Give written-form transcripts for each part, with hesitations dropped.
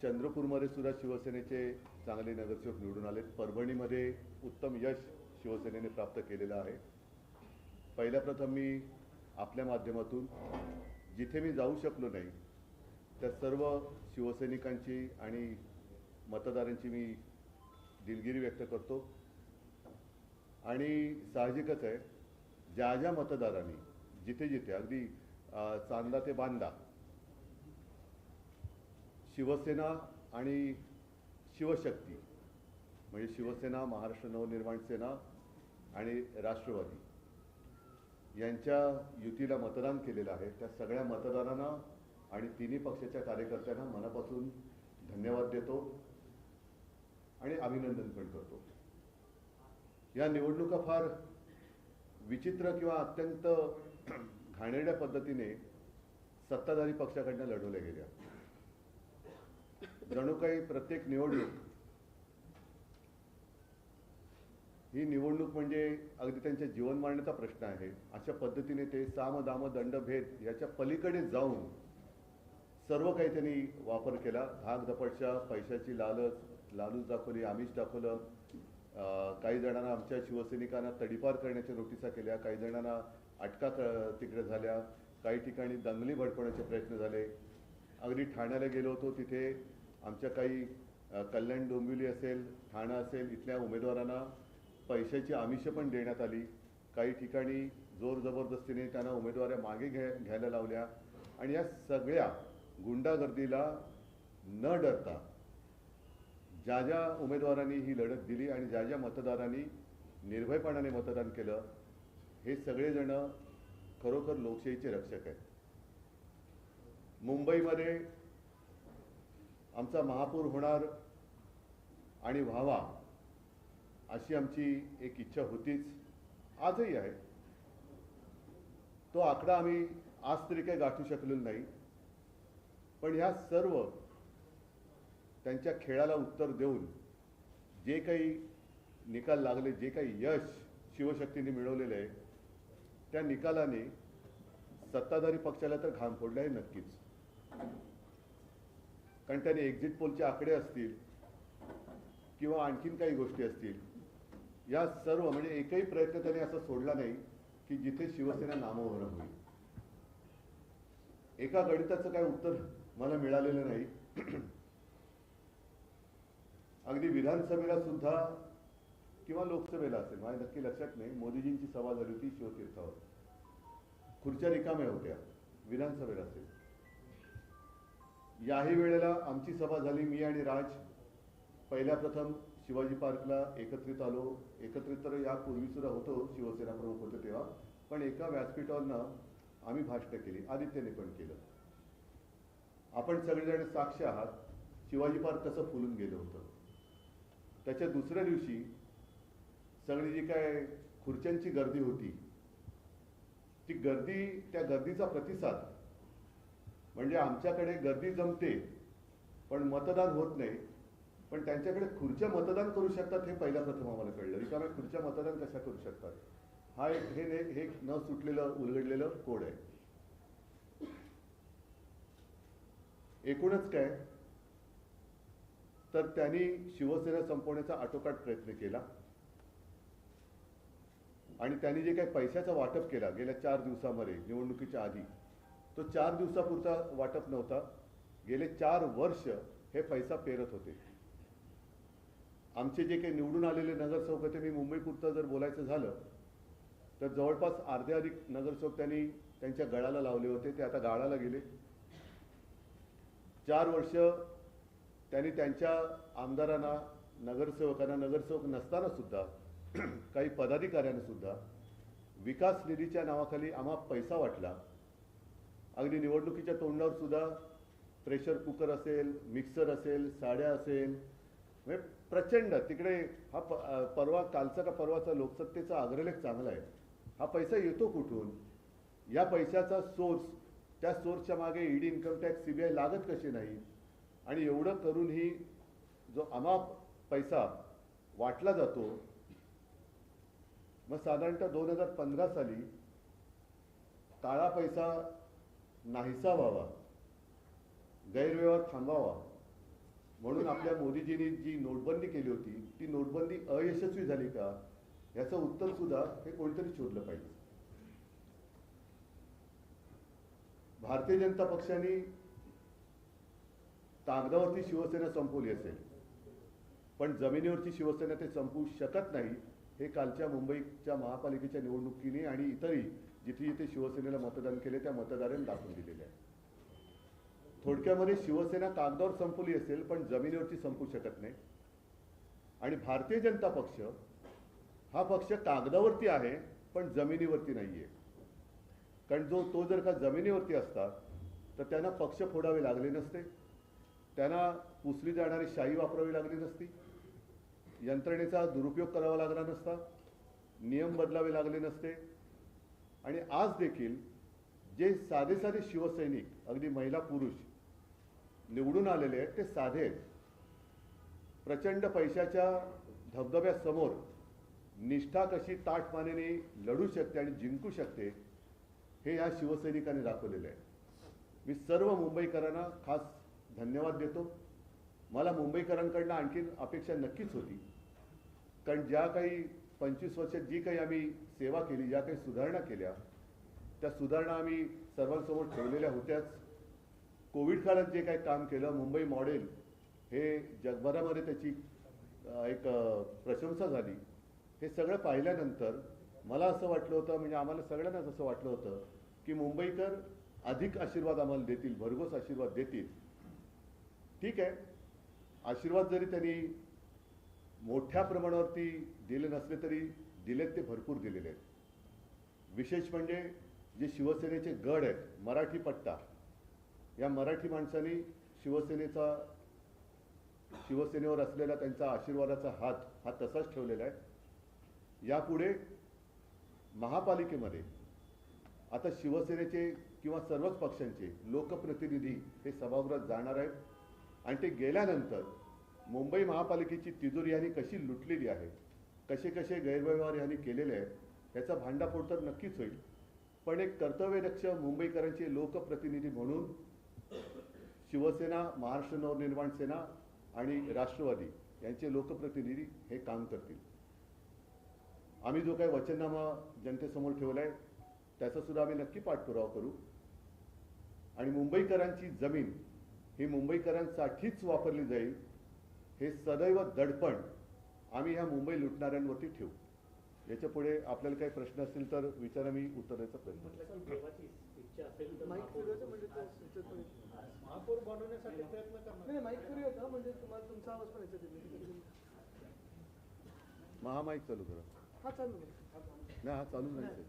चंद्रपूरमध्ये सुद्धा शिवसेनेचे चांगले नगरसेवक निवडून आलेत. परभणीमध्ये उत्तम यश शिवसेनेने प्राप्त केलेलं आहे. पहिल्या प्रथम मी आपल्या माध्यमातून जिथे मी जाऊ शकलो नाही त्या सर्व शिवसैनिकांची आणि मतदारांची मी दिलगिरी व्यक्त करतो. आणि साहजिकच आहे, ज्या ज्या मतदारांनी जिथे जिथे अगदी चांदा ते बांदा शिवसेना आणि शिवशक्ती म्हणजे शिवसेना, महाराष्ट्र नवनिर्माण सेना आणि राष्ट्रवादी यांच्या युतीला मतदान केलेलं आहे त्या सगळ्या मतदारांना आणि तिन्ही पक्षाच्या कार्यकर्त्यांना मनापासून धन्यवाद देतो आणि अभिनंदन पण करतो. या निवडणुका फार विचित्र किंवा अत्यंत घाणेरड्या पद्धतीने सत्ताधारी पक्षाकडनं लढवल्या गेल्या. जणू काही प्रत्येक निवडणूक ही निवडणूक म्हणजे अगदी त्यांच्या जीवन मारण्याचा प्रश्न आहे अशा पद्धतीने ते साम दाम दंड भेद याच्या पलीकडे जाऊन सर्व काही त्यांनी वापर केला. धाक दपटशा, पैशाची लालूच दाखवली, आमिष दाखवलं. काही जणांना आमच्या शिवसैनिकांना तडीपार करण्याच्या नोटिसा केल्या, काही जणांना अटका तिकडे झाल्या, काही ठिकाणी दंगली भडकवण्याचे प्रयत्न झाले. अगदी ठाण्याला गेलो होतो, तिथे आमच्या काही कल्याण डोंबिवली असेल, ठाणा असेल, इथल्या उमेदवारांना पैशाची आमिषं पण देण्यात आली. काही ठिकाणी जोर जबरदस्तीने त्यांना उमेदवाऱ्या मागे घ्यायला लावल्या. आणि या सगळ्या गुंडागर्दीला न डरता ज्या ज्या उमेदवारांनी ही लढत दिली आणि ज्या ज्या मतदारांनी निर्भयपणाने मतदान केलं, हे सगळेजण खरोखर लोकशाहीचे रक्षक आहेत. मुंबईमध्ये आमचा महापौर होणार आणि व्हावा अशी आमची एक इच्छा होतीच, आजही आहे. तो आकडा आम्ही आज तरी काही गाठू शकलेलो नाही. पण ह्या सर्व त्यांच्या खेळाला उत्तर देऊन जे काही निकाल लागले, जे काही यश शिवशक्तीने मिळवलेलं आहे, त्या निकालाने सत्ताधारी पक्षाला तर घाम फोडला आहे नक्कीच. कारण त्याने एक्झिट पोलचे आकडे असतील किंवा आणखीन काही गोष्टी असतील, या सर्व म्हणजे एकही प्रयत्न त्याने असा सोडला नाही की जिथे शिवसेना नामोहरम होईल. एका गणिताचं काय उत्तर मला मिळालेलं नाही. अगदी विधानसभेला सुद्धा किंवा लोकसभेला असेल, माझ्या नक्की लक्षात नाही, मोदीजींची सभा झाली होती शिवतीर्थावर, खुर्च्या रिकाम्या होत्या. विधानसभेला असेल, याही वेळेला आमची सभा झाली. मी आणि राज पहिल्या प्रथम शिवाजी पार्कला एकत्रित आलो. एकत्रित तर यापूर्वी सुद्धा होतो, शिवसेना प्रमुख होते तेव्हा, पण एका व्यासपीठावरनं आम्ही भाषण केली. आदित्यने पण केलं. आपण सगळेजण साक्ष आहात शिवाजी पार्क कसं फुलून गेलं होतं. त्याच्या दुसऱ्या दिवशी सगळी जी काय खुर्च्यांची गर्दी होती, ती गर्दी, त्या गर्दीचा प्रतिसाद म्हणजे आमच्याकडे गर्दी जमते पण मतदान होत नाही, पण त्यांच्याकडे खुर्च्या मतदान करू शकतात हे पहिल्या प्रथम आम्हाला कळलं. रिकाम्या खुर्च्या मतदान कशा करू शकतात, हा हे न सुटलेलं उलगडलेलं कोड आहे. एकूणच काय तर त्यांनी शिवसेना संपवण्याचा आटोकाट प्रयत्न केला आणि त्यांनी जे काही पैशाचा वाटप केला गेल्या 4 दिवसामध्ये निवडणुकीच्या आधी, तो 4 दिवसापुरता वाटप नव्हता. गेले 4 वर्ष हे पैसा पेरत होते. आमचे जे काही निवडून आलेले नगरसेवक होते, मी मुंबईपुरतं जर बोलायचं झालं तर जवळपास अर्धे अधिक नगरसेवक त्यांनी त्यांच्या गळाला लावले होते. ते आता गाळाला गेले. 4 वर्ष त्यांनी त्यांच्या आमदारांना, नगरसेवकांना, नगरसेवक नसताना सुद्धा काही पदाधिकाऱ्यांना सुद्धा विकास निधीच्या नावाखाली आम्हा पैसा वाटला. अगदी निवडणुकीच्या तोंडावर सुद्धा प्रेशर कुकर असेल, मिक्सर असेल, साड्या असेल, म्हणजे प्रचंड तिकडे हा परवा कालचा का परवाचा लोकसत्तेचा अग्रलेख चांगला आहे. हा पैसा येतो कुठून, या पैशाचा सोर्स, त्या सोर्सच्या मागे ईडी, इन्कम टॅक्स, सीबीआय लागत कशी नाही. आणि एवढं करूनही जो अमाप पैसा वाटला जातो, मग साधारणतः 2015 साली काळा पैसा नाहीसा व्हावा, गैरव्यवहार थांबावा म्हणून आपल्या मोदीजींनी जी नोटबंदी केली होती ती नोटबंदी अयशस्वी झाली का याचं उत्तर सुद्धा हे कोणतरी शोधलं पाहिजे. भारतीय जनता पक्षाने कागदावरती शिवसेना संपवली असेल पण जमिनीवरची शिवसेना ते संपवू शकत नाही हे कालच्या मुंबईच्या महापालिकेच्या निवडणुकीने आणि इतरही जिथे जिथे शिवसेनेला मतदान केले त्या मतदारांनी दाखवून दिलेले आहे. थोडक्यामध्ये शिवसेना कागदावर संपवली असेल पण जमिनीवरची संपू शकत नाही. आणि भारतीय जनता पक्ष हा पक्ष कागदावरती आहे पण जमिनीवरती नाहीये. कारण तो जर का जमिनीवरती असता तर त्यांना पक्ष फोडावे लागले नसते, त्यांना पुसली जाणारी शाही वापरावी लागली नसती, यंत्रणेचा दुरुपयोग करावा लागला नसता, नियम बदलावे लागले नसते. आणि आज देखील जे साधे साधे शिवसैनिक अगदी महिला पुरुष निवडून आलेले आहेत ते साधे आहेत. प्रचंड पैशाच्या धबधब्यासमोर निष्ठा कशी ताठमानेने लढू शकते आणि जिंकू शकते हे या शिवसैनिकांनी दाखवलेलं आहे. मी सर्व मुंबईकरांना खास धन्यवाद देतो. मला मुंबईकरांकडनं आणखीन अपेक्षा नक्कीच होती, कारण ज्या काही 25 वर्षात जी काही आम्ही सेवा केली, ज्या काही सुधारणा केल्या त्या सुधारणा आम्ही सर्वांसमोर ठेवलेल्या होत्याच. कोविड काळात जे काही काम केलं, मुंबई मॉडेल हे जगभरामध्ये त्याची एक प्रशंसा झाली. हे सगळं पाहिल्यानंतर मला असं वाटलं होतं, म्हणजे आम्हाला सगळ्यांनाच असं वाटलं होतं की मुंबईकर अधिक आशीर्वाद आम्हाला देतील, भरघोस आशीर्वाद देतील. ठीक आहे, आशीर्वाद जरी त्यांनी मोठ्या प्रमाणावरती दिले नसले तरी दिलेत ते भरपूर दिलेले आहेत. विशेष म्हणजे जे शिवसेनेचे गड आहेत, मराठी पट्टा, या मराठी माणसांनी शिवसेनेवर असलेला त्यांचा आशीर्वादाचा हात हा तसाच ठेवलेला आहे. यापुढे महापालिकेमध्ये आता शिवसेनेचे किंवा सर्वच पक्षांचे लोकप्रतिनिधी हे सभागृहात जाणार आहेत आणि ते गेल्यानंतर मुंबई महापालिकेची तिजोरी यांनी कशी लुटलेली आहे, कसे कसे गैरव्यवहार यांनी केलेले आहेत याचा भांडाफोड तर नक्कीच होईल. पण एक कर्तव्यदक्ष मुंबईकरांचे लोकप्रतिनिधी म्हणून शिवसेना, महाराष्ट्र नवनिर्माण सेना आणि राष्ट्रवादी यांचे लोकप्रतिनिधी हे काम करतील. आम्ही जो काही वचननामा जनतेसमोर ठेवला आहे त्याचा सुद्धा आम्ही नक्की पाठपुरावा करू. आणि मुंबईकरांची जमीन ही मुंबईकरांसाठीच वापरली जाईल हे सदैव दडपण आम्ही ह्या मुंबई लुटणाऱ्यांवरती ठेवू. याच्या पुढे आपल्याला काही प्रश्न असतील तर विचारा, मी उत्तर द्यायचा प्रयत्न करेन. महापौर बनवण्यासाठी प्रयत्न करणार. माईक फ्री होता म्हणजे तुम्हाला तुमचा आवाज पण येतो. महामाईक चालू करा. हा चालू नाही, हा चालू नाही.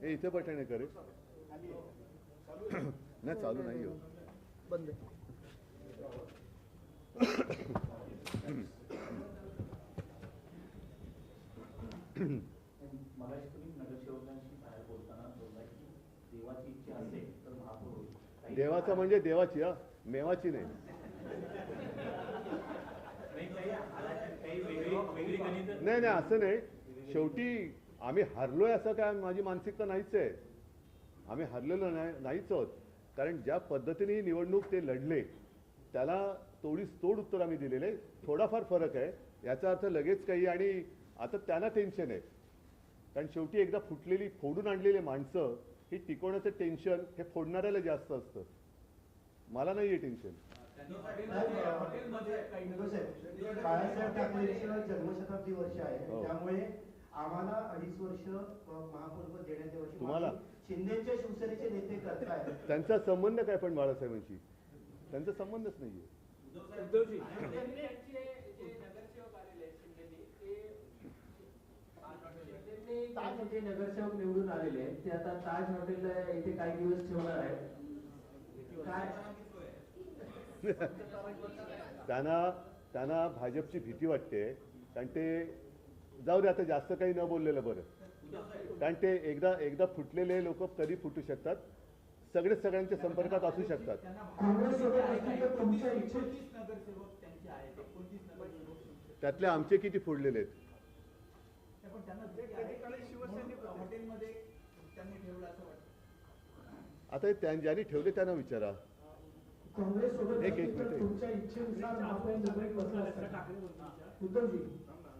हे इथे बटन आहे करे. नाही चालू नाही हो, बंद. मगाशी तुम्ही नगरसेवकांशी बाहेर बोलताना बोलला की देवाची इच्छा असेल तर महापौर होईल. देवाचं म्हणजे देवाची, हा मेवाची नाही. नाही नाही असं नाही. शेवटी आम्ही हरलोय असं काय माझी मानसिकता नाहीच आहे. आम्ही हरलेलो नाहीच आहोत. कारण ज्या पद्धतीने ही निवडणूक ते लढले त्याला तोडीस तोड उत्तर आम्ही दिलेले. थोडाफार फरक आहे याचा अर्थ लगेच काही. आणि आता त्यांना टेन्शन आहे, कारण शेवटी एकदा फुटलेली फोडून आणलेली माणसं ही टिकवण्याचं टेन्शन हे फोडणाऱ्याला जास्त असतं. मला नाही आहे टेन्शन. बाळासाहेब ठाकरेंचं जन्मशताब्दी वर्ष आहे, त्यामुळे आम्हाला 2.5 वर्ष महापौर देण्याच्या वर्षी तुम्हाला शिंदेच्या शिवसेनेचे नेते करतायत. त्यांचा संबंध काय पण बाळासाहेबांशी त्यांचा संबंधच नाहीये. उद्धवजी ताज हॉटेल नगरसेवक निवडून आलेले आहेत ते आता ताज हॉटेलला इथे काही दिवस ठेवणार आहेत. काय त्यांना भाजपची भीती वाटते, कारण ते जाऊ दे आता जास्त काही न बोललेलं बरं. कारण ते एकदा फुटलेले लोक कधी फुटू शकतात, सगळ्यांच्या संपर्कात असू शकतात. त्यातले आमचे किती फोडलेले आहेत. आता ज्यांनी ठेवले त्यांना विचारा. एक मिनिट. तुमच्या इच्छेनुसार महापौर मुंबईत बसला असता उद्धवजी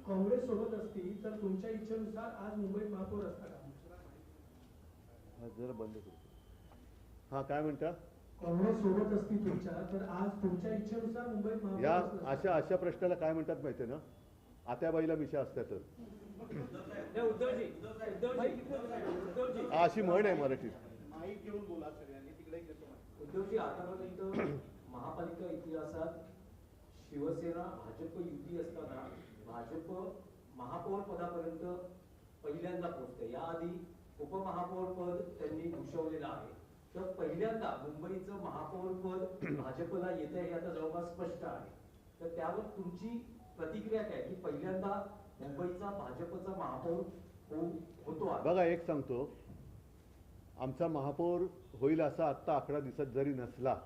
काँग्रेस सोबत असती तर तुमच्या इच्छेनुसार आज मुंबईत महापौर असता का? हा, जरा बंद करतो. हा, काय म्हणता? काँग्रेस सोबत असती तुमच्या तर आज तुमच्या इच्छेनुसार मुंबईत महापौर या बसला असता. अशा प्रश्नाला काय म्हणतात माहितीये ना, आत्याबाईला मिशा असतातच. हा, अशी म्हण आहे मराठीत. उद्धवजी, आतापर्यंत महापालिका इतिहासात शिवसेना भाजप युती असताना भाजप महापौर पदापर्यंत पहिल्यांदा पोहोचते. याआधी उपमहापौर पद त्यांनी भूषवलेलं आहे. तर पहिल्यांदा मुंबईचं महापौर पद भाजपला येत आहे हे आता जवळपास स्पष्ट आहे. तर त्यावर तुमची प्रतिक्रिया काय की पहिल्यांदा मुंबईचा भाजपचा महापौर होतो आहे? बघा, एक सांगतो, आमचा महापौर होईल असा आत्ता आकडा दिसत जरी नसला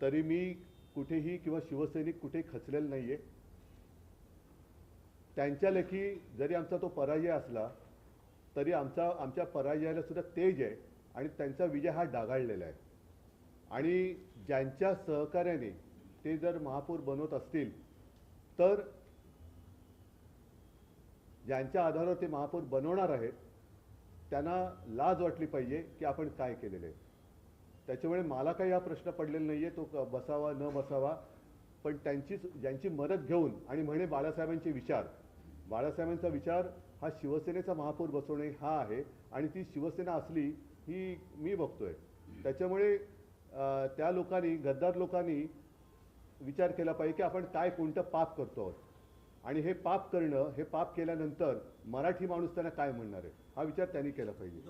तरी मी कुठेही किंवा शिवसैनिक कुठेही खचलेला नाहीये. त्यांच्या लेखी जरी आमचा तो पराजय असला तरी आमच्या पराजयाला सुद्धा तेज आहे आणि त्यांचा विजय हा डागाळलेला आहे. आणि ज्यांच्या सहकार्याने ते जर महापौर बनवत असतील तर ज्यांच्या आधारावर ते महापौर बनवणार आहेत त्यांना लाज वाटली पाहिजे की आपण काय केलेलं आहे. त्याच्यामुळे मला काही हा प्रश्न पडलेला नाही आहे तो बसावा न बसावा, पण ज्यांची मदत घेऊन आणि म्हणे बाळासाहेबांचा विचार हा शिवसेनेचा महापौर बसवणे हा आहे आणि ती शिवसेना असली ही मी बघतोय. त्याच्यामुळे त्या लोकांनी, गद्दार लोकांनी विचार केला पाहिजे की आपण काय कोणतं पाप करतो आहोत आणि हे पाप करणं, हे पाप केल्यानंतर मराठी माणूस त्यांना काय म्हणणार आहे हा विचार त्यांनी केला पाहिजे.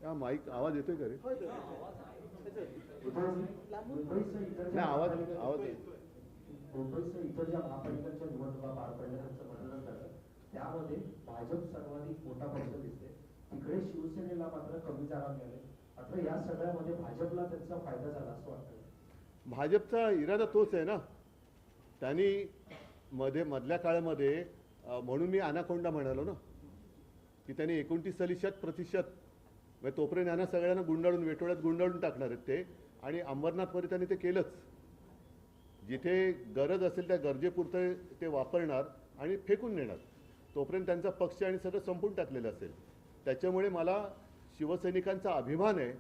हा, माईक आवाज येतोय का रे? नाही, आवाज मुंबईसह इतर ज्या महापालिकांच्या निवडणुका पार पडल्या त्यांचं मतदान झालं त्यामध्ये भाजप सर्वाधिक मोठा पक्ष दिसते. तिकडे शिवसेनेला मात्र कमी जागा मिळाले. मात्र या सगळ्यामध्ये भाजपला त्याचा फायदा झाला असं वाटतं. भाजपचा इरादा तोच आहे ना. त्यांनी मधल्या काळामध्ये म्हणून मी अनाकोंडा म्हणालो ना की त्यांनी 29 साली 100% म्हणजे तोपर्यंत यांना सगळ्यांना गुंडाळून वेटोळ्यात गुंडाळून टाकणार आहेत ते. आणि अंबरनाथमध्ये त्यांनी ते केलंच. जिथे गरज असेल त्या गरजेपुरतं ते वापरणार आणि फेकून देणार. तोपर्यंत त्यांचा पक्ष आणि सगळं संपून टाकलेलं असेल. त्याच्यामुळे मला शिवसैनिकांचा अभिमान आहे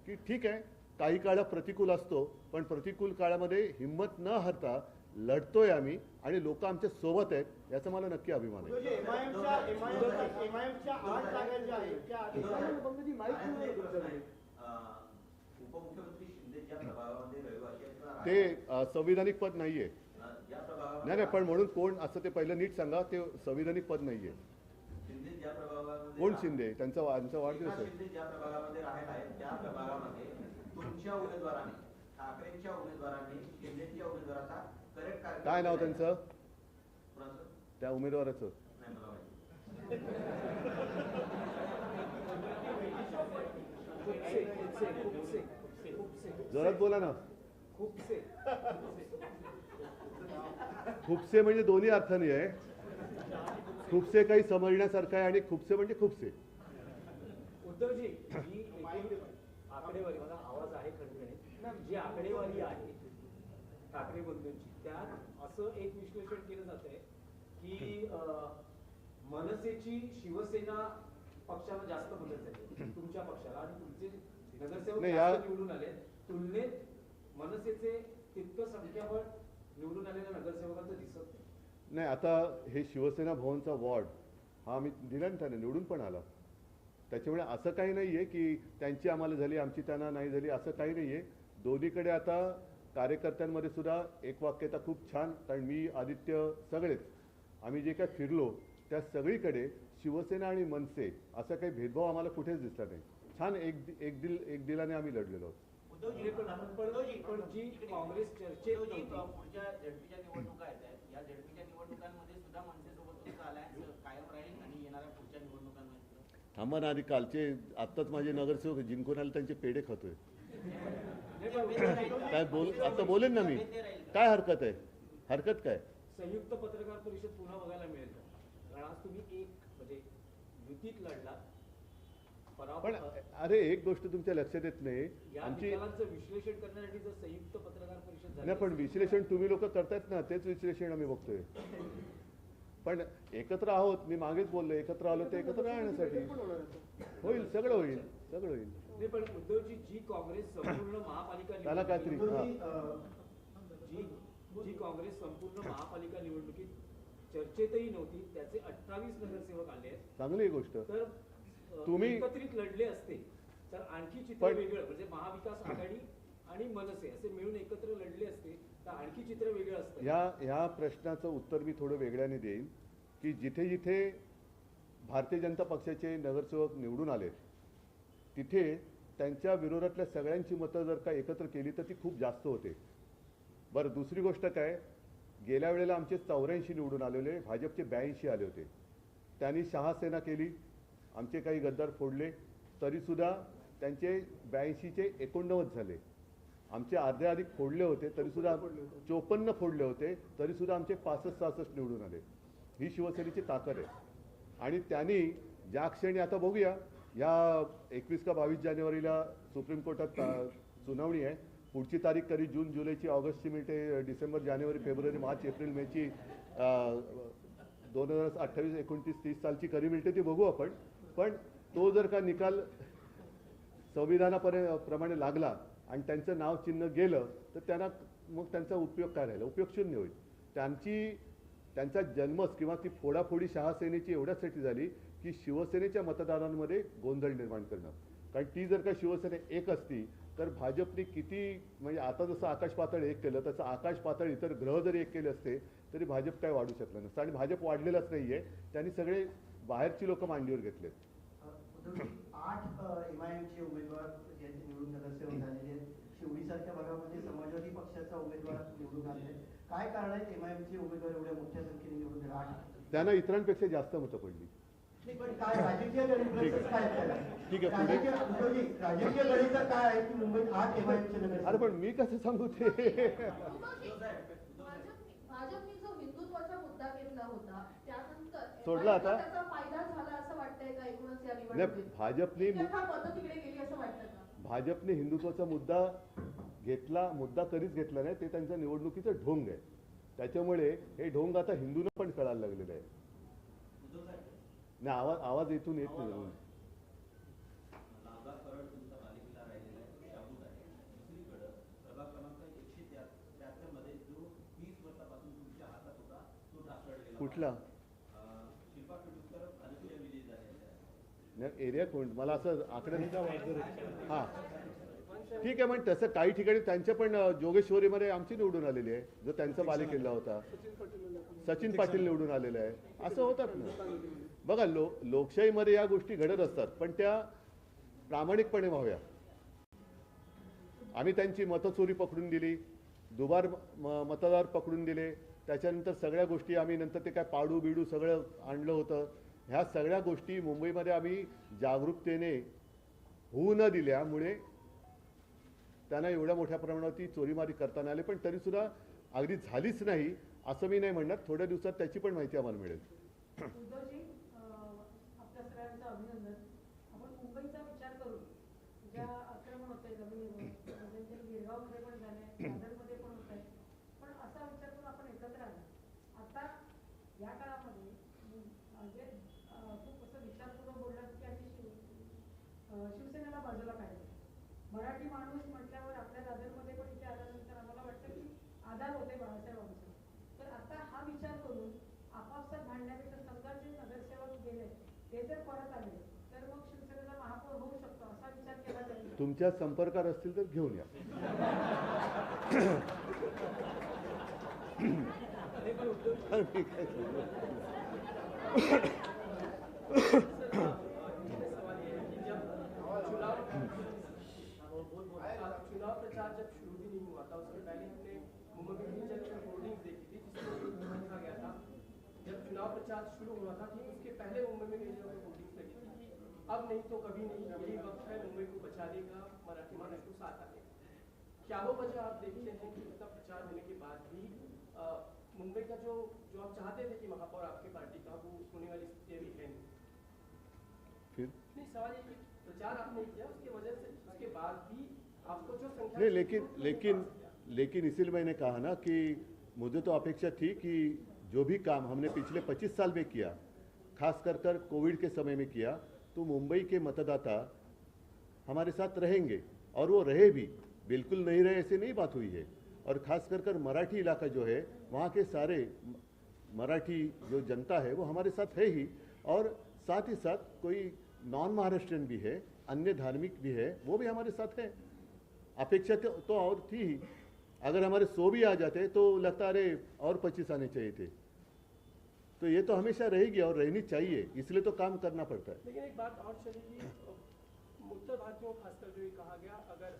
की ठीक आहे, काही काळ प्रतिकूल असतो पण प्रतिकूल काळामध्ये हिंमत न हरता लढतोय आम्ही आणि लोक आमच्या सोबत आहेत याचा मला नक्की अभिमान आहे. उपमुख्यमंत्री शिंदे ज्या प्रभागामध्ये रहिवासी आहेत ते संविधानिक पद नाहीये. नाही, पण म्हणून कोण असं ते पहिलं नीट सांगा, ते संविधानिक पद नाहीये. शिंदे ज्या प्रभागामध्ये कोण शिंदे? त्यांचा वाढदिवस आहे. शिंदे ज्या प्रभागामध्ये राहत आहेत त्या प्रभागामध्ये तुमच्या उमेदवाराने, ठाकरेंच्या उमेदवाराने शिंदेच्या उमेदवाराचा करेक्ट काय नाव त्यांचं? त्या उमेदवाराचं नाही मला माहिती. जोरात बोला ना. खूपसे म्हणजे दोन्ही अर्थाने आहे. खूपसे काही समजण्यासारखं आहे आणि खूपसे म्हणजे खूपसे. उद्धवजी, जी आकडेवारी, मला आवाज आहे खणखणीत, जी आकडेवारी आहे ठाकरे बंधूंची त्यात असं एक विश्लेषण केलं जात आहे की मनसेची शिवसेना पक्षाला जास्त मदत झाली तुमच्या पक्षाला आणि तुमचे नगरसेवक जास्त निवडून आले. तुलनेत मनसेचे तितकं संख्याबळ निवडून आलेल्या नगरसेवकांचं दिसत नाही. आता हे शिवसेना भवनचा वॉर्ड हा आम्ही दिला ना, त्याने निवडून पण आला. त्याच्यामुळे असं काही नाही आहे की त्यांची आम्हाला झाली आमची त्यांना नाही झाली, असं काही नाही आहे. दोन्हीकडे आता कार्यकर्त्यांमध्ये सुद्धा एक वाक्यता खूप छान, कारण मी आदित्य सगळेच आम्ही जे काय फिरलो त्या सगळीकडे शिवसेना आणि मनसे असा काही भेदभाव आम्हाला कुठेच दिसला नाही. छान एक दिलाने आम्ही लढलेलो आहोत. पण जी काँग्रेस चर्चेत पुढच्या झडपीच्या निवडणुका आहेत, या झडपीच्या निवडणुकांमध्ये सुद्धा मनसेसोबत तुमचा अलायन्स कायम राहील आणि येणाऱ्या पुढच्या निवडणुकांमध्ये? थांबा ना, आधी कालचे आत्ताच माझे नगरसेवक जिंकून आले त्यांचे पेढे खातोय. काय आता बोलेन ना मी, काय हरकत आहे? हरकत काय? संयुक्त पत्रकार परिषद पुन्हा बघायला मिळेल कारण आज तुम्ही एक म्हणजे युतीत लढला पण अरे एक गोष्ट तुमच्या लक्षात येत नाही या आमची निकालांचं विश्लेषण करण्यासाठी जर संयुक्त पत्रकार परिषद झाली नाही पण विश्लेषण तुम्ही लोक करतायत ना तेच विश्लेषण आम्ही बघतोय. पण एकत्र आहोत, मी मागेच बोललो एकत्र आलो ते एकत्र राहण्यासाठी होईल, सगळं होईल, सगळं होईल. नाही, पण उद्धवजी जी काँग्रेस संपूर्ण महापालिका त्याला काहीतरी जी काँग्रेस संपूर्ण महापालिका निवडणुकीत चर्चेतही नव्हती, त्याचे 28 नगरसेवक आले आहेत. चांगली गोष्ट. तर तुम्ही एकत्रित लढले असते तर आणखी चित्र पण- वेगळं, म्हणजे महाविकास आघाडी आणि मनसे असे मिळून एकत्र लढले असते तर आणखी चित्र वेगळं असतं. ह्या प्रश्नाचं उत्तर मी थोडं वेगळ्याने देईन की जिथे जिथे भारतीय जनता पक्षाचे नगरसेवक निवडून आले तिथे त्यांच्या विरोधातल्या सगळ्यांची मतं जर का एकत्र केली तर ती खूप जास्त होते. बरं, दुसरी गोष्ट काय, गेल्या वेळेला आमचे 84 निवडून आलेले, भाजपचे 82 आले होते. त्यांनी शहासेना केली, आमचे काही गद्दार फोडले, तरीसुद्धा त्यांचे 82चे 89 झाले. आमचे अर्धे अधिक फोडले होते तरीसुद्धा 54 फोडले होते तरीसुद्धा आमचे 65-66 निवडून आले. ही शिवसेनेची ताकद आहे. आणि त्यांनी ज्या क्षणी आता बघूया या 21 का 22 जानेवारीला सुप्रीम कोर्टात सुनावणी आहे, पुढची तारीख कधी जून जुलैची, ऑगस्टची मिळते, डिसेंबर जानेवारी फेब्रुवारी मार्च एप्रिल मेची 2028 29 30 सालची कधी मिळते ती बघू आपण. पण तो जर का निकाल संविधानाप्रमाणे लागला आणि त्यांचं नाव चिन्ह गेलं तर त्यांना मग त्यांचा उपयोग काय राहिला, उपयोग शून्य होईल. त्यांचा जन्मच किंवा ती फोडाफोडी शहासेनेची एवढ्यासाठी झाली की शिवसेनेच्या मतदारांमध्ये गोंधळ निर्माण करणं. कारण ती जर का शिवसेना एक असती तर भाजपने किती, म्हणजे आता जसं आकाश पातळ एक केलं तसं आकाश पातळ इतर ग्रह जरी एक केले असते तरी भाजप काय वाढू शकलं नसतं. आणि भाजप वाढलेलंच नाहीये, त्यांनी सगळे बाहेरची लोक मांडीवर घेतलेत. 8 MIMचे उमेदवार ज्यांचे निवडून नगरसेवक झालेले आहेत, शिवडीसारख्या भागामध्ये समाजवादी पक्षाचा उमेदवार निवडून आले आहेत. काय कारण आहेत MIMचे उमेदवार एवढ्या मोठ्या संख्येने निवडून गेले? 8 त्यांना इतरांपेक्षा जास्त मतं पडली. पण काय राजकीय गणित काय त्याला? ठीक आहे, पुढे. राजकीय गणित काय आहे की मुंबईत 8 MIMचे अरे नगरसेवक? पण मी कसं सांगू ते. भाजपने जो हिंदुत्वाचा मुद्दा घेतला होता त्यानंतर सोडला आता? त्याचा फायदा झाला असं वाटतंय का एकूणच या नाही, निवडणुकीत? भाजपने मतं तिकडे गेली असं वाटतं का? भाजपने हिंदुत्वाचा मुद्दा कधीच घेतला नाही. ते त्यांचं निवडणुकीचं ढोंग आहे. त्याच्यामुळे हे ढोंग आता हिंदूंना पण कळायला लागलेलं आहे. नाही, आवाज इथून येत नाही. लांबा करड तुमचा बालेकिल्ला राहिलेला आहे, शाबूत आहे. दुसरीकडं प्रभाग क्रमांक 173 मध्ये जो 20 वर्षापासून तुमच्या हातात होता तो ढासळलेला कुठला शिल्पा खेडूकर भाजपच्या विजयी झालेला आहे. नाही, एरिया कोण, मला असं आकडे हां ठीक आहे. पण तसं काही ठिकाणी त्यांच्या पण जोगेश्वरीमध्ये आमची निवडून आलेली आहे, जो त्यांचा बालेकिल्ला होता. सचिन पाटील निवडून आलेला आहे. असं होतात ना. बघा, लोकशाहीमध्ये या गोष्टी घडत असतात, पण त्या प्रामाणिकपणे व्हाव्या. आम्ही त्यांची मतचोरी पकडून दिली, दुबार मतदार पकडून दिले, त्याच्यानंतर सगळ्या गोष्टी आम्ही नंतर ते काय पाडू बिडू सगळं आणलं होतं. ह्या सगळ्या गोष्टी मुंबईमध्ये आम्ही जागरूकतेने होऊ न दिल्यामुळे त्यांना एवढ्या मोठ्या प्रमाणावरती चोरीमारी करताना आले. पण तरीसुद्धा अगदी झालीच नाही असं मी नाही म्हणणार. थोड्या दिवसात त्याची पण माहिती आम्हाला मिळेल. उद्धवजी, आपल्या सगळ्यांचं अभिनंदन. आपण मुंबईचा विचार करून ज्या आक्रमण होते गिरगावमध्ये पण झाले, दादरमध्ये पण होत आहे, पण असा विचार करून आपण एकत्र आलो. आता या काळामध्ये म्हणजे खूप असं विचारपूर्वक बोललात की आम्ही शिवसेनेला बाजूला काढलं. मराठी माणूस म्हटल्यावर आपल्या दादरमध्ये पण इथे आल्यानंतर आम्हाला वाटतं की आधार होते बाळासाहेबांचा. तर आता हा विचार करून आपापसात भांडण्यापेक्षा समजा जे नगरसेवक गेले ते जर परत आले तर मग शिवसेनेचा महापौर होऊ शकतो असा विचार केला जाईल. तुमच्या संपर्कात असतील तर घेऊन या. मी काय चुनाव प्रचार जब शुरू भी नहीं हुआ था उससे पहले हमने मुंबई में होर्डिंग्स देखी थी जिसमें लिखा गया था, जब चुनाव प्रचार शुरू हुआ था ठीक उसके पहले मुंबई में कई जगह होर्डिंग्स लगी थी, अब नहीं तो कभी नहीं, यही वक्त है मुंबई को बचाने का, मराठी मानस को साथ आने का। क्या वो वजह आप देखते हैं कि इतना प्रचार होने के बाद भी मुंबई का जो आप चाहते थे कि महापौर आपकी पार्टी का वो होने वाली स्थिति अभी है नहीं? फिर नहीं, सवाल ये कि प्रचार प्रचार आपने किया उसके वजह से उसके बाद भी आपको जो संख्या नहीं, लेकिन इसीलिए मैंने कहा ना कि मुझे तो अपेक्षा थी कि जो भी काम हमने पिछले 25 साल में किया, खास कर कोविड के समय में किया, तो मुंबई के मतदाता हमारे साथ रहेंगे और वो रहे भी, बिल्कुल नहीं रहे ऐसे नहीं बात हुई है। और खास कर मराठी इलाका जो है, वहाँ के सारे मराठी जो जनता है वो हमारे साथ है ही, और साथ ही साथ कोई नॉन महाराष्ट्रियन भी है, अन्य धार्मिक भी है, वो भी हमारे साथ है। अपेक्षा तो और थी ही, अगर हमारे 100 भी आ जाते तो लगता अरे और 25 आने चाहिए थे। तो ये तो हमेशा रहेगी और रहनी चाहिए, इसलिए तो काम करना पड़ता है। लेकिन एक बात और चलेगी, उत्तर भारतीयों को खासकर जो ये कहा गया, अगर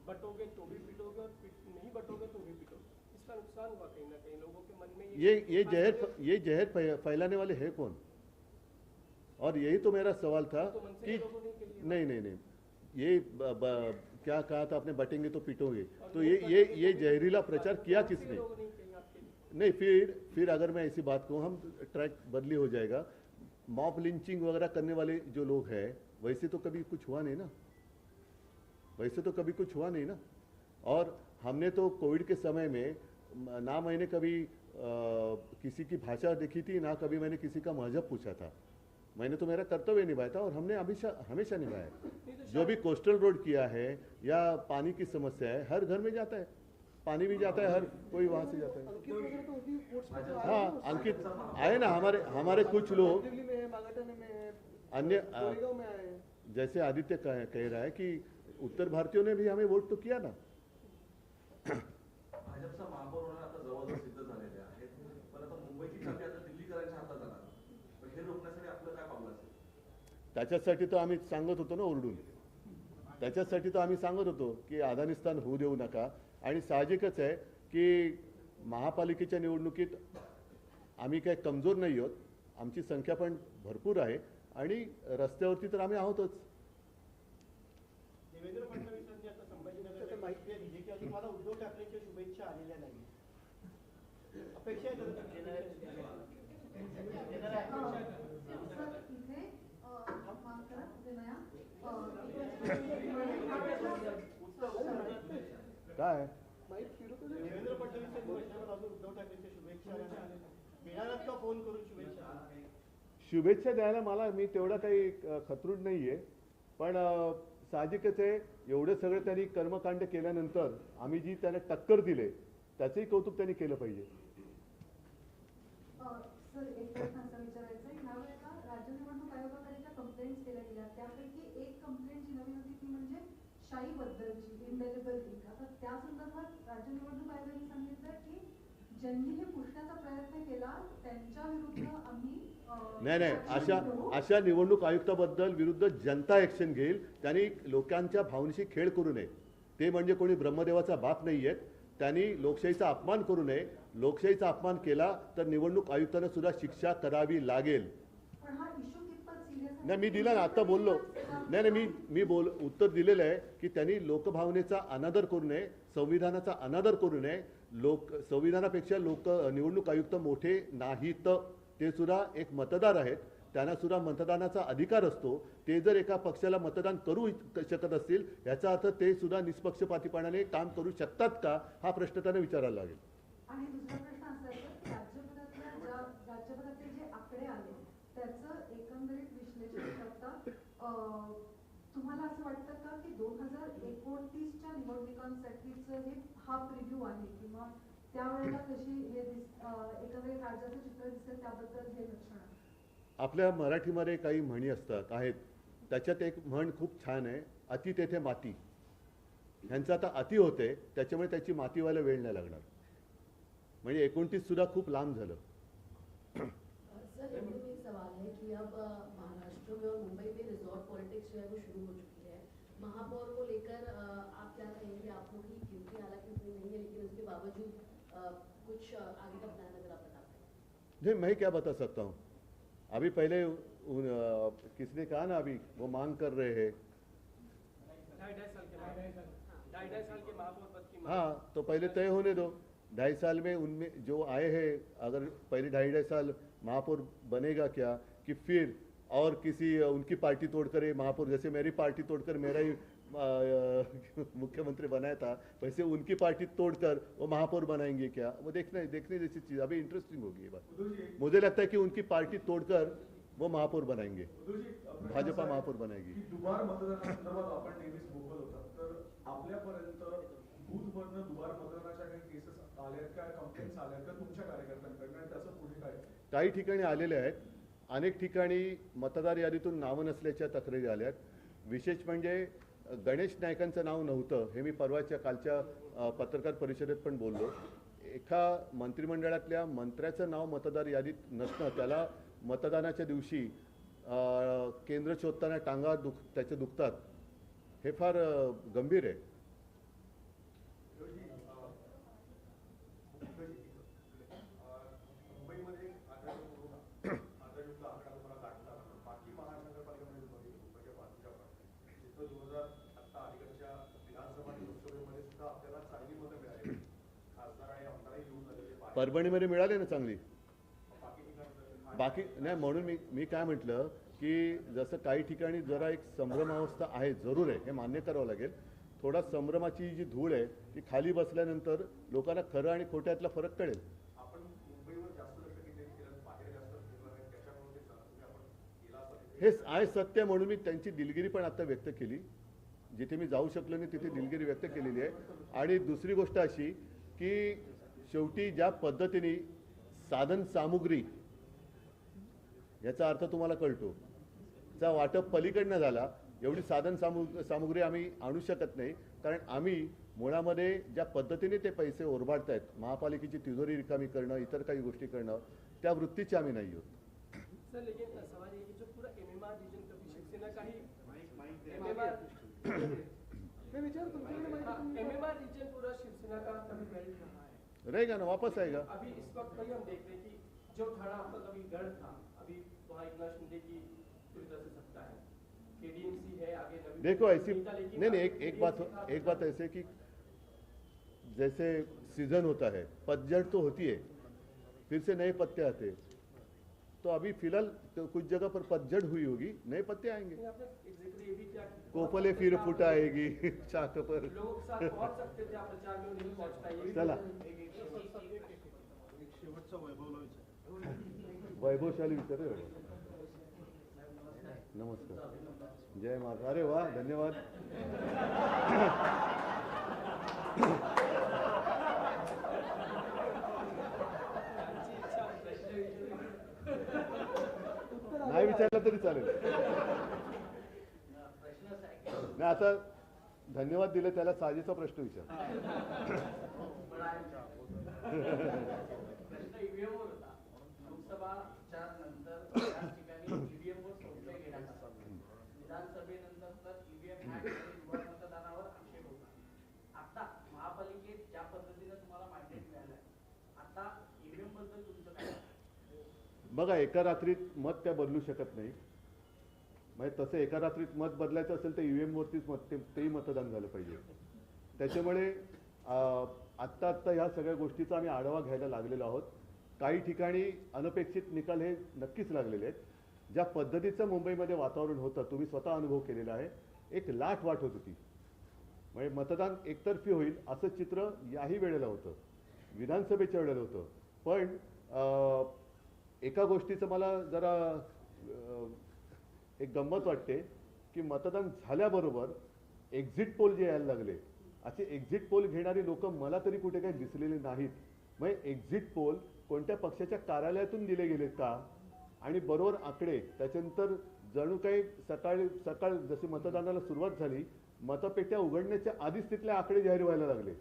बटोगे तो भी पिटोगे और नहीं बटोगे तो भी पिटोगे, इसका नुकसान हुआ कहीं ना कहीं लोगों के मन में। ये जहर फैलाने वाले हैं कौन? और यही तो मेरा सवाल था तो मन से कि लोगों ने कही है। नहीं, ये क्या कहा था आपने, बटेंगे तो पिटोगे, तो ये जहरीला प्रचार किया किसने? लोगों ने कही आपके लिए। नहीं, फिर अगर मैं ऐसी बात कहूँ, हम ट्रैक बदली हो जाएगा। मॉब लिंचिंग वगैरह करने वाले जो लोग हैं, वैसे तो कभी कुछ हुआ नहीं ना, और हमने तो कोविड के समय में ना मैंने कभी किसी की भाषा देखी थी, ना कभी मैंने किसी का मजहब पूछा था। मैंने तो मेरा कर्तव्य निभाया था और हमने हमेशा निभाया। जो भी कोस्टल रोड किया है या पानी की समस्या है, हर घर में जाता है, पानी भी जाता है, हर कोई वहाँ से जाता है। हाँ, अंकित आए ना, हमारे कुछ लोग अन्य जैसे आदित्य कह रहा है कि उत्तर भारतीयों ने भी हमें वोट तो किया ना। भाजपचा महापौर होणार आता जवळजवळ सिद्ध झालेले आहेत, पण आता मुंबईची चावी आता दिल्लीकरांच्या हातात जाणार, पण हे रोखण्यासाठी आपलं काय पावलं असेल? त्याच्यासाठी तर आम्ही सांगत होतो ना ओरडून, त्याच्यासाठी तर आम्ही सांगत होतो की अफगाणिस्तान होऊ देऊ नका। आणि साहजिकच आहे की महापालिकेच्या निवडणुकीत आम्ही काही कमजोर नाही आहोत, आमची संख्या पण भरपूर आहे आणि रस्त्यावरती तर आम्ही आहोतच। देवेंद्र फडणवीसांनी आता संभाजीनगरच्या माहिती दिली की अजून मला उद्धव ठाकरेंच्या शुभेच्छा आलेल्या नाही, अपेक्षा आहे सर, इथे माफ करा विनया, काय देवेंद्र फडणवीसांनी म्हटलं अजून उद्धव ठाकरेंच्या शुभेच्छा मिळाल्यात का, फोन करून शुभेच्छा द्यायला मला मी तेवढा काही खतरूड नाहीये, पण साहजिकच आहे एवढे सगळे त्यांनी कर्मकांड केल्यानंतर आम्ही जी त्यांना टक्कर दिले त्याचंही कौतुक त्यांनी केलं पाहिजे। सर, एक प्रश्न असा विचारायचा आहे, ह्यावेळेला राज्य निवडणूक आयोगाकडे ज्या कंप्लेंट्स केल्या गेल्या त्यापैकी एक कंप्लेंट जी नवी होती ती म्हणजे शाईबद्दलची, इंडेलिबल लिंक। आता त्या संदर्भात राज्य निवडणूक आयोगाने सांगितलं की ज्यांनी हे पुसण्याचा प्रयत्न केला त्यांच्या विरुद्ध आम्ही नाही, अशा निवडणूक आयुक्ताबद्दल विरुद्ध जनता ऍक्शन घेईल। त्यांनी लोकांच्या भावनेशी खेळ करू नये, ते म्हणजे कोणी ब्रह्मदेवाचा बाप नाहीयेत, त्यांनी लोकशाहीचा अपमान करू नये। लोकशाहीचा अपमान केला तर निवडणूक आयुक्तांना सुद्धा शिक्षा करावी लागेल। नाही, मी दिला ना, आता बोललो नाही, मी उत्तर दिलेलं आहे की त्यांनी लोकभावनेचा अनादर करू नये, संविधानाचा अनादर करू नये। संविधानापेक्षा निवडणूक आयुक्त मोठे नाहीत, ते सुद्धा एक मतदार आहेत, त्यांना सुद्धा मतदानाचा अधिकार असतो। ते जर एका पक्षाला मतदान करू शकत असतील याचा अर्थ ते सुद्धा निष्पक्षपातीपणाने काम करू शकतात का, हा प्रश्न त्यांना विचारायला लागेल। आणि दुसरा प्रश्न असा आहे की राज्यभरातले जे आकडे आले त्याचं एकंदरीत विश्लेषण करता तुम्हाला असं वाटतं का की 2029च्या निवडणुकांसाठीचं हे हा प्रिव्ह्यू आहे किंवा त्यावेळेला कशी हे एकंदरीत राज्याचं चित्र दिसेल त्याबद्दल हे लक्षण आहे? आपल्या मराठीमध्ये काही म्हणी आहेत, त्याच्यात एक म्हण खूप छान आहे, अति तेथे माती। ह्यांचं आता अति होते त्याच्यामुळे त्याची माती व्हायला वेळ नाही लागणार, म्हणजे 29 सुद्धा खूप लांब झालं। सर, एक सवाल है कि अब महाराष्ट्र में और मुंबई में रिजॉर्ट पॉलिटिक्स जो है वो शुरू हो चुकी है। महापौर को लेकर आप क्या कहेंगे? आप लोग की ड्यूटी हालांकि उतनी नहीं है, लेकिन उसके बावजूद कुछ आगे का प्लान अगर आप बता पाए। नहीं, मैं क्या बता सकता हूँ, अभी पहले किसने कहा ना, अभी वो मांग कर रहे हैं 2.5 साल के महापौर पद की। हाँ, तो पहले तय होने दो। 2.5 साल में उनमें जो आए हैं, अगर पहले 2.5 साल महापौर बनेगा क्या कि फिर और किसी उनकी पार्टी तोड़कर ये महापौर, जैसे मेरी पार्टी तोड़कर मेरा ही मुख्यमंत्री बनाया था, वैसे उनकी पार्टी तोड़कर वो महापौर बनाएंगे क्या? वो देखने जैसी चीज, अभी इंटरेस्टिंग होगी ये बात। मुझे लगता है कि उनकी पार्टी तोड़कर वो महापौर बनाएंगे, भाजपा महापौर बनाएगी। दुबार मतदानासंदर्भात आपण नेहमीच भोकल होता, तर आपल्यापर्यंत बूथमधनं दुबार मतदानाच्या काही केसेस आल्या काय, कंप्लेंट्स आल्या का तुमच्या कार्यकर्त्यांकडनं, आणि त्याचं पुढे काय? काही ठिकाणी आलेले आहेत, अनेक ठिकाणी मतदार यादीतून नावं नसल्याच्या तक्रारी आल्या आहेत. विशेष म्हणजे गणेश नायकांचं नाव नव्हतं, हे मी परवाच्या कालच्या पत्रकार परिषदेत पण बोललो. एका मंत्रिमंडळातल्या मंत्र्याचं नाव मतदार यादीत नसणं, त्याला मतदानाच्या दिवशी केंद्र शोधताना टांगा त्याचे दुखतात, हे फार गंभीर आहे. मुंबईमध्ये आधारयुक्त आकडा तुम्हाला काढला, बाकी महानगरपालिकेमध्ये मुंबईच्या बाजूच्या तिथं 2000 आता अलीकडच्या विधानसभा आणि लोकसभेमध्ये सुद्धा आपल्याला चांगली मतं मिळाली, खासदार आणि आमदारही निवडून आलेले. परभणीमध्ये मिळाले ना चांगली. बाकी नाही, म्हणून मी काय म्हटलं की जसं काही ठिकाणी जरा एक संभ्रमावस्था आहे, जरूर आहे, हे मान्य करावं लागेल. थोडा संभ्रमाची जी धूळ आहे ती खाली बसल्यानंतर लोकांना खरं आणि खोट्यातला फरक कळेल. आपण मुंबईवर जास्त लक्ष केंद्रित केलं, बाहेर जास्त केलं नाही, त्याच्यामुळे ते आपण केला असं हे आहे सत्य, म्हणून मी त्यांची दिलगिरी पण आता व्यक्त केली. जिथे मी जाऊ शकलो नाही तिथे दिलगिरी व्यक्त केलेली आहे. आणि दुसरी गोष्ट अशी की शेवटी ज्या पद्धतीने साधन सामुग्री, याचा अर्थ तुम्हाला कळतो, चा वाटप पलीकडनं झाला, एवढी साधन सामुग्री आम्ही आणू शकत नाही, कारण आम्ही मुळामध्ये ज्या पद्धतीने ते पैसे ओरबाडतायत, महापालिकेची तिजोरी रिकामी करणं, इतर काही गोष्टी करणं, त्या वृत्तीचे आम्ही नाही आहोत. सर लेकिन सवाल ये कि जो पूरा एमएमआर रीजन कभी शिवसेना का ही एमएमआर रीजन पूरा शिवसेना का कभी बेल्ट रहा है, रहेगा ना, वापस आएगा. अभी इस वक्त वही हम देख रहे हैं कि जो ठाणा आपका कभी गढ़ था, अभी वहाँ एकनाथ शिंदे की पूरी तरह से सत्ता है, केडीएमसी है, आगे नवी देखो ऐसी नहीं, एक बात ऐसे कि जैसे सीजन होता है, पतझड़ तो होती है, फिर से नए पत्ते आते हैं, तो अभी फिलहाल तो कुछ जगह पर पतझड़ हुई होगी, नए पत्ते आएंगे. कोपले फिर फुटाएगी चाक पर. लोग साथ पहुंच सकते थे, आप प्रचार में नहीं पहुंच पाए. चला वैभवशाली विचार आहे. नमस्कार, जय महाराज. अरे वाह, धन्यवाद. नाही विचारलं तरी चालेल. नाही, आता धन्यवाद दिले त्याला साजेचा प्रश्न विचार. लोकसभाच्या नंतर या ठिकाणी ईव्हीएमवर संशय घेण्यात आला, विधानसभेनंतर तर ईव्हीएम मतदानावर आक्षेप होता. आता महापालिकेत ज्या पद्धतीने तुम्हाला मॅन्डेट मिळालंय, आता ईव्हीएम बद्दल तुमचं काय? बघा, एका रात्रीत मत त्या बदलू शकत नाही. म्हणजे तसं एका रात्रीत मत बदलायचं असेल तर ईव्हीएम वरतीच तेही मतदान झालं पाहिजे. त्याच्यामुळे आत्ता ह्या सगळ्या गोष्टीचा आम्ही आढावा घ्यायला लागलेलो आहोत. काही ठिकाणी अनपेक्षित निकाल हे नक्कीच लागलेले आहेत. ज्या पद्धतीचं मुंबईमध्ये वातावरण होतं, तुम्ही स्वतः अनुभव केलेला आहे, एक लाट वाट होत होती. म्हणजे मतदान एकतर्फी होईल असं चित्र याही वेळेला होतं, विधानसभेच्या वेळेला होतं. पण एका गोष्टीचं मला जरा एक गंमत वाटते की मतदान झाल्याबरोबर एक्झिट पोल जे यायला लागले, असे एक्झिट पोल घेणारी लोक मला तरी कुठे काही दिसलेले नाहीत. म्हणजे एक्झिट पोल कोणत्या पक्षाच्या कार्यालयातून दिले गेलेत का, आणि बरोबर आकडे त्याच्यानंतर जणू काही सकाळ जशी मतदानाला सुरुवात झाली, मतपेट्या उघडण्याच्या आधीच तिथले आकडे जाहीर व्हायला लागले.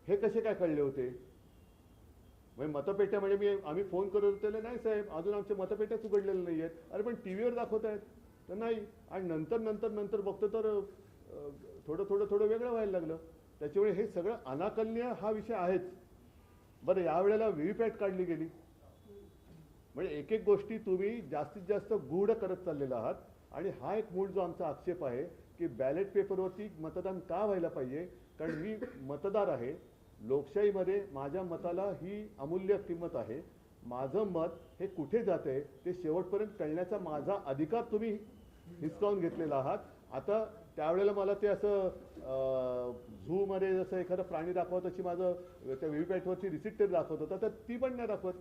हे कसे काय कळले होते? म्हणजे मतपेट्या म्हणजे आम्ही फोन करत होते, नाही साहेब अजून आमच्या मतपेट्याच उघडलेल्या नाही आहेत. अरे पण टीव्हीवर दाखवत आहेत तर नाही. आणि नंतर बघतो तर थोडं वेगळं व्हायला लागलं. त्याच्यामुळे हे सगळं अनाकलनीय हा विषय आहेच. बरं, यावेळेला व्हीव्हीपॅट काढली गेली, म्हणजे एक गोष्टी तुम्ही जास्तीत जास्त गूढ करत चाललेला आहात. आणि हा एक मूळ जो आमचा आक्षेप आहे की बॅलेट पेपरवरती मतदान का व्हायला पाहिजे, कारण मी मतदार आहे. लोकशाहीमध्ये माझ्या मताला ही अमूल्य किंमत आहे. माझं मत हे कुठे जाते ते शेवटपर्यंत कळण्याचा माझा अधिकार तुम्ही हिसकावून घेतलेला आहात. आता त्यावेळेला मला ते असं झूमध्ये जसं एखादा प्राणी दाखवत अशी माझं त्या व्हीव्हीपॅटवरची रिसिप्ट तरी दाखवत होता, तर ती पण नाही दाखवत.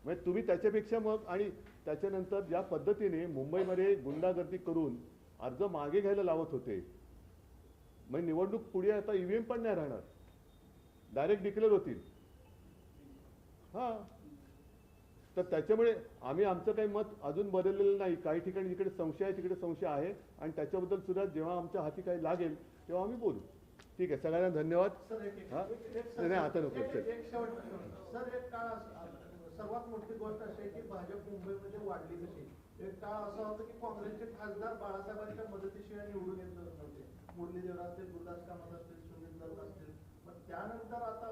म्हणजे तुम्ही त्याच्यापेक्षा मग आणि त्याच्यानंतर ज्या पद्धतीने मुंबईमध्ये गुंडागर्दी करून अर्ज मागे घ्यायला लावत होते, म्हणजे निवडणूक पुढे आता ईव्हीएम पण नाही राहणार, डायरेक्ट डिक्लेअर होतील. हां, तर त्याच्यामुळे आम्ही आमचं काही मत अजून बदललेलं नाही. काही ठिकाणी जिकडे संशय आहे तिकडे संशय आहे आणि त्याच्याबद्दल सुद्धा जेव्हा आमच्या हाती काही लागेल तेव्हा आम्ही बोलू. ठीक आहे, सगळ्यांना धन्यवाद. हां, नाही आता नको सर. सर एक काळ सर्वात मोठी गोष्ट अशी आहे की भाजप मुंबईमध्ये वाढली कशी. एक काळ असा होता की काँग्रेसचे खासदार बाळासाहेबांच्या मदतीशिवाय निवडून येत नव्हते. मुरली देवरा असतील, गुरुदास कामत असतील, सुनील दत्त असतील. मग त्यानंतर आता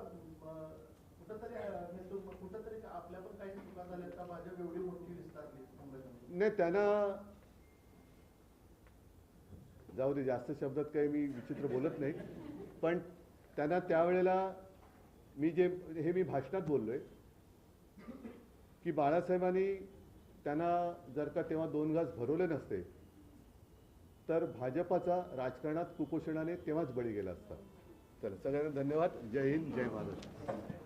कुठंतरी आपल्या पण काही चुका झाल्या का भाजप एवढी मोठी विस्तारली मुंबईमध्ये? नाही, त्यांना जाऊ दे, जास्त शब्दात काही मी विचित्र बोलत नाही. पण त्यांना त्यावेळेला मी भाषणात बोललोय की बाळासाहेबांनी त्यांना जर का तेव्हा 2 घास भरवले नसते तर भाजपाचा राजकारणात कुपोषणाने तेव्हाच बळी गेला असता. चला, सगळ्यांना धन्यवाद. जय हिंद, जय महाराष्ट्र.